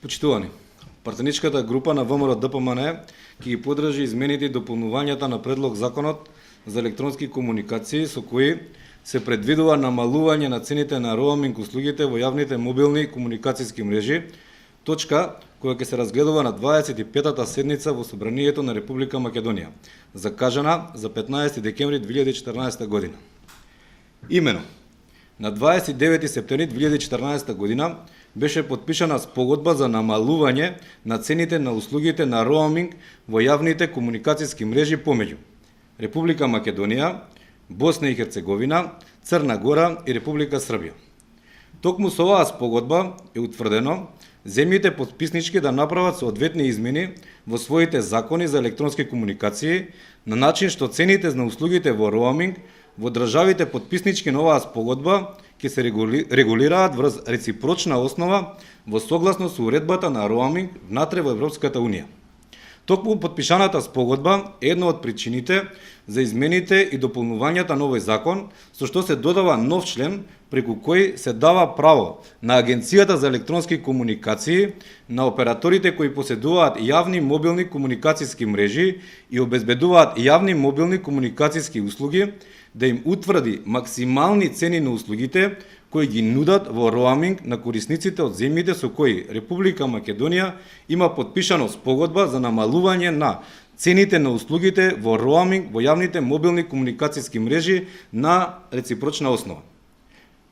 Почитувани, пратеничката група на ВМРО ДПМН ќе ги подржи измените и дополнувањата на предлог законот за електронски комуникации со кои се предвидува намалување на цените на роуминг услугите во јавните мобилни комуникацијски мрежи, точка која ќе се разгледува на 25-та седница во Собранието на Република Македонија, закажана за 15 декември 2014 година. Имено, на 29 септември 2014 година беше подпишана спогодба за намалување на цените на услугите на роуминг во јавните комуникацијски мрежи помеѓу Република Македонија, Босна и Херцеговина, Црна Гора и Република Србија. Токму со оваа спогодба е утврдено земјите потписнички да направат соодветни измени во своите закони за електронски комуникации на начин што цените на услугите во роуминг во државите потписнички на оваа спогодба ќе се регулираат врз реципрочна основа во согласно со уредбата на роуминг внатре во Европската Унија. Токму подпишаната спогодба е една од причините за измените и дополнувањата на овој закон, со што се додава нов член преку кој се дава право на Агенцијата за електронски комуникации, на операторите кои поседуваат јавни мобилни комуникацијски мрежи и обезбедуваат јавни мобилни комуникацијски услуги, да им утврди максимални цени на услугите кои ги нудат во роуминг на корисниците од земјите со кои Република Македонија има подпишано спогодба за намалување на цените на услугите во роуминг во јавните мобилни комуникацијски мрежи на реципрочна основа.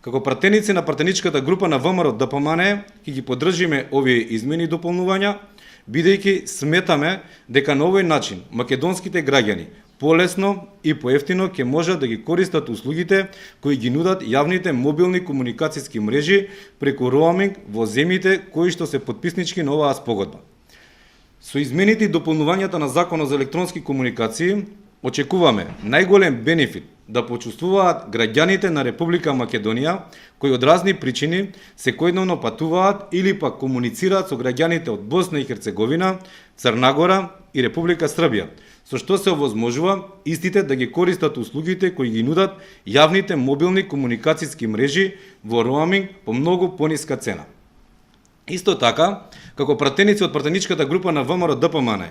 Како пратеници на пратеничката група на ВМРО ДПМН ќе ги поддржиме овие измени и дополнувања, бидејќи сметаме дека на овој начин македонските граѓани полесно и поевтино ќе можат да ги користат услугите кои ги нудат јавните мобилни комуникацијски мрежи преку роуминг во земјите кои што се потписнички на оваа спогодба. Со измените и дополнувањата на Законот за електронски комуникации очекуваме најголем бенефит да почувствуваат граѓаните на Република Македонија кои од разни причини секојдневно патуваат или пак комуницираат со граѓаните од Босна и Херцеговина, Црна Гора и Република Србија, со што се овозможува истите да ги користат услугите кои ги нудат јавните мобилни комуникацијски мрежи во роуминг по многу пониска цена. Исто така, како пратеници од пратеничката група на ВМРО ДПМН,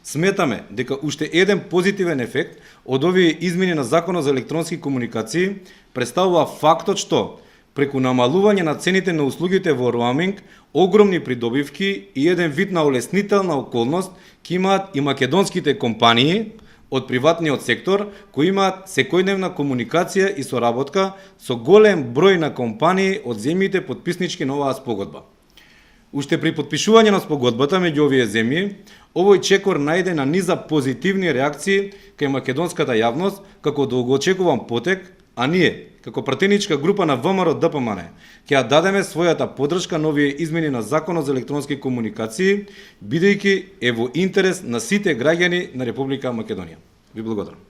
сметаме дека уште еден позитивен ефект од овие измени на Законот за електронски комуникации представува фактот што преку намалување на цените на услугите во роуминг, огромни придобивки и еден вид на олеснителна околност ќе имаат и македонските компании од приватниот сектор кои имаат секојдневна комуникација и соработка со голем број на компании од земјите потписнички на оваа спогодба. Уште при подпишување на спогодбата меѓу овие земји, овој чекор најде на низа позитивни реакции кај македонската јавност како долгоочекуван потек, а ние, како пратеничка група на ВМРО ДПМН, ќе ја дадеме својата поддршка на овие измени на Законот за електронски комуникации, бидејќи е во интерес на сите граѓани на Република Македонија. Ви благодарам.